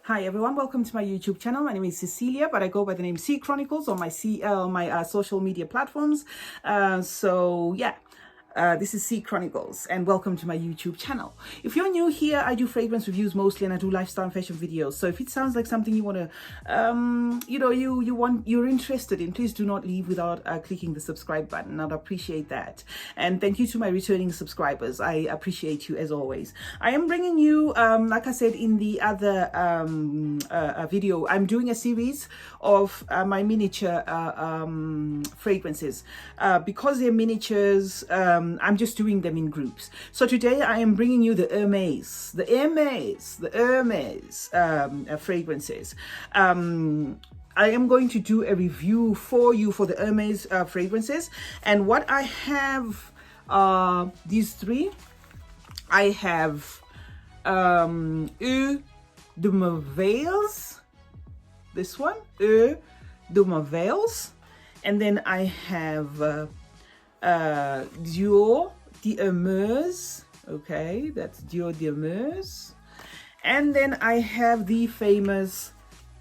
Hi everyone, welcome to my YouTube channel. My name is Cecilia, but I go by the name CeeChronicles on my social media platforms. This is CeeChronicles, and welcome to my YouTube channel. If you're new here, I do fragrance reviews mostly, and I do lifestyle and fashion videos. So if it sounds like something you want to, you're interested in, please do not leave without clicking the subscribe button. I'd appreciate that. And thank you to my returning subscribers. I appreciate you as always. I am bringing you, like I said in the other video, I'm doing a series of my miniature fragrances. Because they're miniatures, I'm just doing them in groups. So today I am bringing you the Hermes fragrances. I am going to do a review for you for the Hermes fragrances. And what I have, these three. I have Eau de Merveilles, this one, Eau de Merveilles. And then I have Jour de Hermes, okay, that's Jour de Hermes. And then I have the famous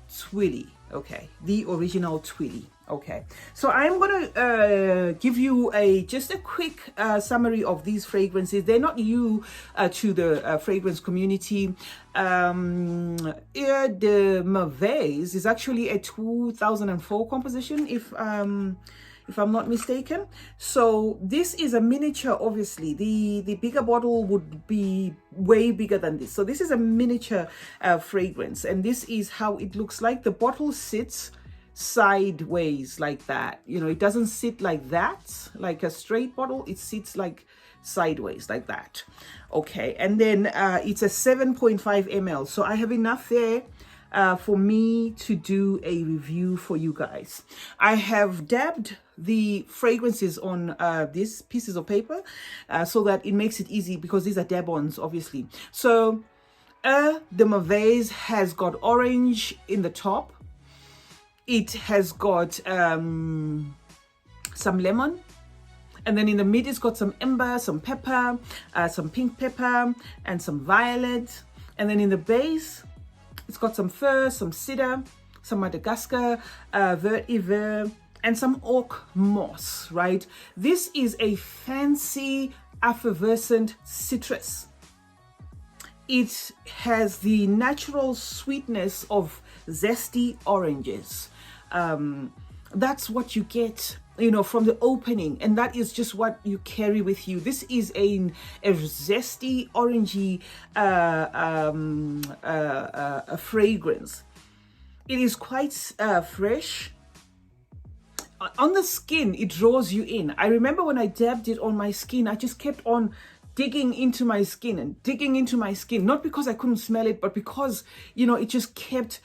Twilly, okay, the original Twilly. Okay, so I'm gonna give you just a quick summary of these fragrances. They're not new to the fragrance community. Eau de Merveilles is actually a 2004 composition, if I'm not mistaken. So this is a miniature. Obviously the bigger bottle would be way bigger than this. So this is a miniature fragrance, and this is how it looks like. The bottle sits sideways like that, you know, it doesn't sit like that, like a straight bottle. It sits like sideways like that. Okay, and then it's a 7.5 ml, so I have enough there for me to do a review for you guys. I have dabbed the fragrances on these pieces of paper so that it makes it easy, because these are dab-ons obviously. So Eau de Merveilles has got orange in the top. It has got some lemon, and then in the mid it's got some amber, some pepper, some pink pepper, and some violet. And then in the base it's got some fir, some cedar, some Madagascar, vert-hiver, and some oak moss, right? This is a fancy effervescent citrus. It has the natural sweetness of zesty oranges. That's what you get, you know, from the opening, and that is just what you carry with you. This is a zesty orangey a fragrance. It is quite fresh. On the skin, it draws you in. I remember when I dabbed it on my skin, I just kept on digging into my skin and digging into my skin, not because I couldn't smell it, but because, you know, it just kept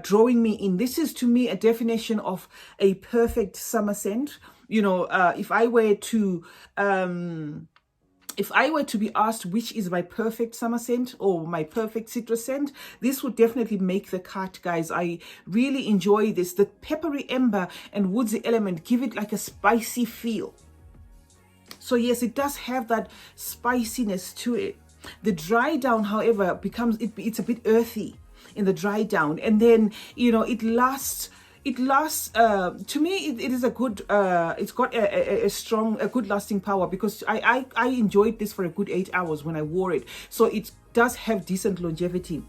drawing me in. This is to me a definition of a perfect summer scent. You know, if I were to be asked which is my perfect summer scent or my perfect citrus scent, this would definitely make the cut, guys. I really enjoy this. The peppery amber and woodsy element give it like a spicy feel. So yes, it does have that spiciness to it. The dry down, however, it's a bit earthy in the dry down, and then, you know, it lasts to me it is a good it's got a strong, good lasting power, because I enjoyed this for a good 8 hours when I wore it. So it does have decent longevity.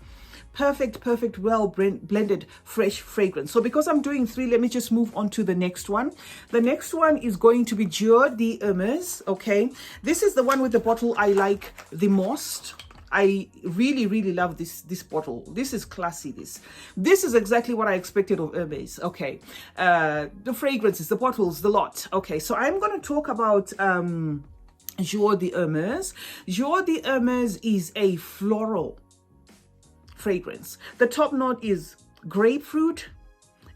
Perfect, well blended, fresh fragrance. So because I'm doing three, let me just move on to the next one. The next one is going to be Jour de Hermes. Okay, this is the one with the bottle I like the most. I really love this bottle. This is classy. This is exactly what I expected of Hermes. Okay, the fragrances, the bottles, the lot. Okay, so I'm going to talk about Jour de Hermes. Jour de Hermes is a floral fragrance. The top note is grapefruit,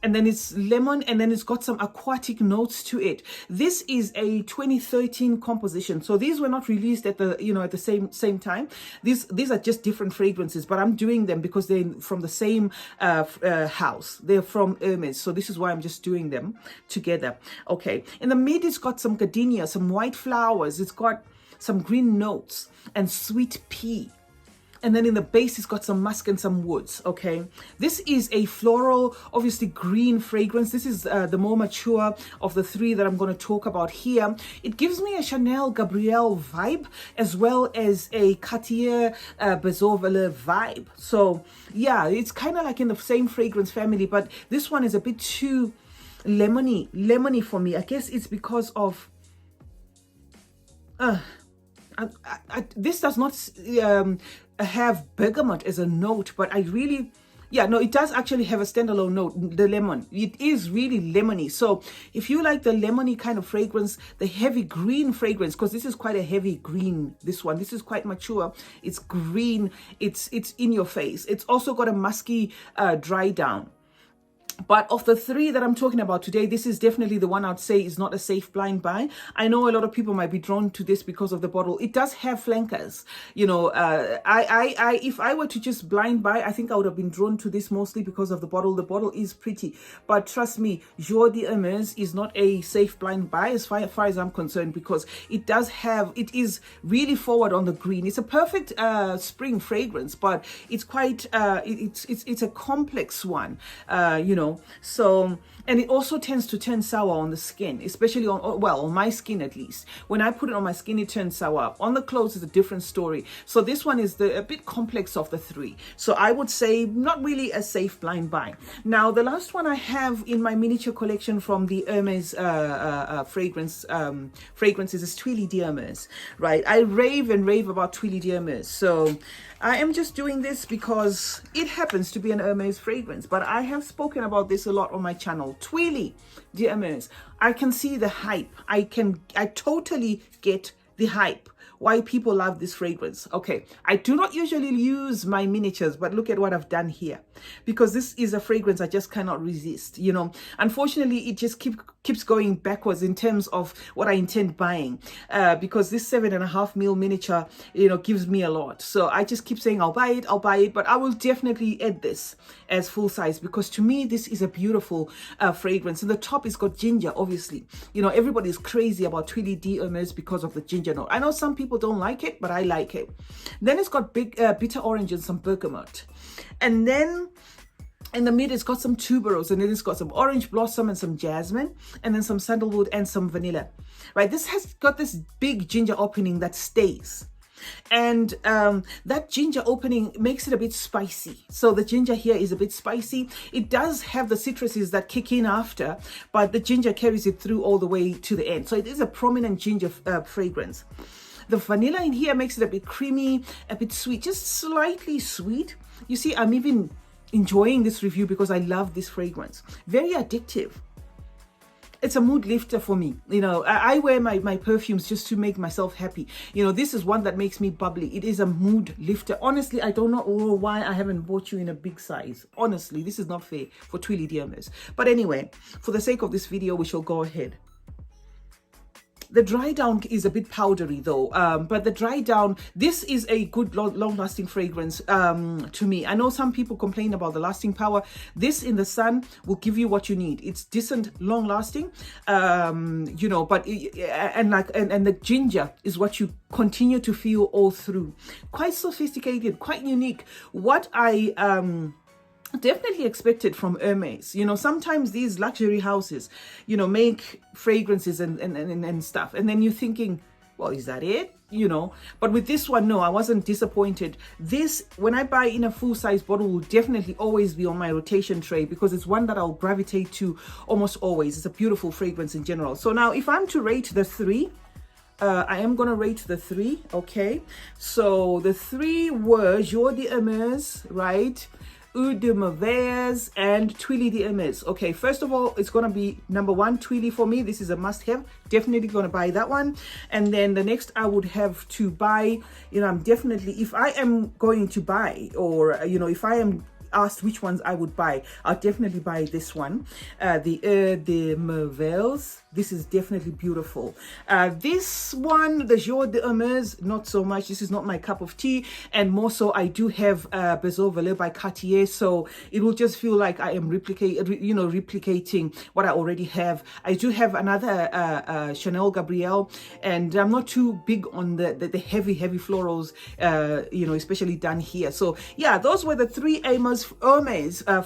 and then it's lemon, and then it's got some aquatic notes to it. This is a 2013 composition, so these were not released at the, you know, at the same time. These are just different fragrances, but I'm doing them because they're from the same house. They're from Hermes, so this is why I'm just doing them together. Okay, in the mid it's got some gardenia, some white flowers. It's got some green notes and sweet pea. And then in the base, it's got some musk and some woods, okay? This is a floral, obviously green fragrance. This is the more mature of the three that I'm going to talk about here. It gives me a Chanel Gabrielle vibe, as well as a Cartier Bezouville vibe. So yeah, it's kind of like in the same fragrance family, but this one is a bit too lemony for me. I guess it's because of this does not have bergamot as a note, but I really, yeah, no, it does actually have a standalone note, the lemon. It is really lemony. So if you like the lemony kind of fragrance, the heavy green fragrance, because this is quite a heavy green, this one, this is quite mature. It's green, it's in your face. It's also got a musky dry down. But of the three that I'm talking about today, this is definitely the one I'd say is not a safe blind buy. I know a lot of people might be drawn to this because of the bottle. It does have flankers. You know, if I were to just blind buy, I think I would have been drawn to this mostly because of the bottle. The bottle is pretty. But trust me, Jour de Hermes is not a safe blind buy as far as I'm concerned, because it does have, it is really forward on the green. It's a perfect spring fragrance, but it's quite, it's a complex one, you know. So, and it also tends to turn sour on the skin, especially on, well, on my skin at least. When I put it on my skin, it turns sour. On the clothes is a different story. So this one is a bit complex of the three. So I would say not really a safe blind buy. Now, the last one I have in my miniature collection from the Hermes fragrances is Twilly de Hermes, right? I rave and rave about Twilly de Hermes. So I am just doing this because it happens to be an Hermes fragrance, but I have spoken about this a lot on my channel. Twilly de Hermes. I can see the hype. I totally get the hype. Why people love this fragrance. Okay, I do not usually use my miniatures, but look at what I've done here, because this is a fragrance I just cannot resist. You know, unfortunately, it just keeps going backwards in terms of what I intend buying, because this 7.5 ml miniature, you know, gives me a lot. So I just keep saying I'll buy it, but I will definitely add this as full size, because to me this is a beautiful fragrance. And the top is got ginger, obviously. You know, everybody is crazy about Twilly de Hermes because of the ginger note. I know some people don't like it, but I like it. Then it's got big bitter orange and some bergamot, and then in the mid it's got some tuberose, and then it's got some orange blossom and some jasmine, and then some sandalwood and some vanilla, right? This has got this big ginger opening that stays, and that ginger opening makes it a bit spicy. So the ginger here is a bit spicy. It does have the citruses that kick in after, but the ginger carries it through all the way to the end. So it is a prominent ginger fragrance. The vanilla in here makes it a bit creamy, a bit sweet, just slightly sweet. You see, I'm even enjoying this review because I love this fragrance. Very addictive. It's a mood lifter for me. You know, I wear my perfumes just to make myself happy. You know, this is one that makes me bubbly. It is a mood lifter. Honestly, I don't know why I haven't bought you in a big size. Honestly, this is not fair for Twilly de Hermes. But anyway, for the sake of this video, we shall go ahead. The dry down is a bit powdery though, but the dry down, this is a good long-lasting fragrance to me. I know some people complain about the lasting power. This in the sun will give you what you need. It's decent, long-lasting, you know, but and the ginger is what you continue to feel all through. Quite sophisticated, quite unique. What I definitely expected from Hermes. You know, sometimes these luxury houses, you know, make fragrances and stuff, and then you're thinking, well, is that it? You know, but with this one, no, I wasn't disappointed. This, when I buy in a full-size bottle, will definitely always be on my rotation tray, because it's one that I'll gravitate to almost always. It's a beautiful fragrance in general. So now if I'm to rate the three, I am going to rate the three, okay? So the three were Jour de Hermes, right? Eau de Merveilles and Twilly de Hermes. Okay, first of all, it's going to be number one, Twilly for me. This is a must-have. Definitely going to buy that one. And then the next I would have to buy, you know, I'm definitely, if I am going to buy, or, you know, if I am asked which ones I would buy, I'll definitely buy this one, the Eau de Merveilles. this is definitely beautiful. This one, the Jour de Hermes, not so much. This is not my cup of tea, and more so I do have Beaux Valeur by Cartier, so it will just feel like I am replicating what I already have. I do have another Chanel Gabrielle, and I'm not too big on the heavy florals, especially done here. So yeah, those were the 3 Hermes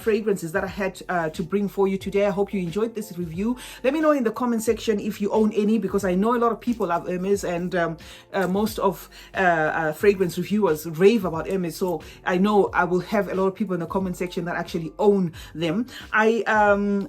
fragrances that I had to bring for you today. I hope you enjoyed this review. Let me know in the comment section if you own any, because I know a lot of people love Hermes, and most of fragrance reviewers rave about Hermes. So I know I will have a lot of people in the comment section that actually own them. I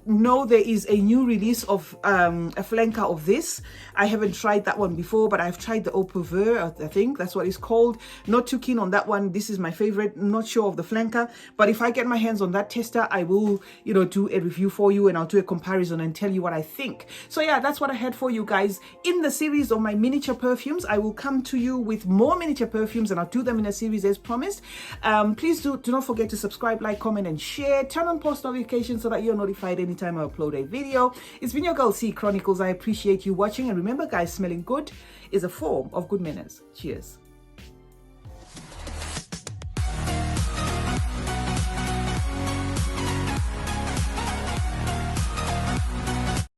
know there is a new release of a flanker of this. I haven't tried that one before, but I've tried the Eau Pauvre, I think that's what it's called. Not too keen on that one. This is my favorite. Not sure of the flanker, but if I get my hands on that tester, I will do a review for you, and I'll do a comparison and tell you what I think. So yeah, that's what I had for you guys in the series of my miniature perfumes. I will come to you with more miniature perfumes, and I'll do them in a series as promised. Please do not forget to subscribe, like, comment, and share. Turn on post notifications so that you're notified anytime I upload a video. It's been your girl C Chronicles. I appreciate you watching, and remember guys, smelling good is a form of good manners. Cheers.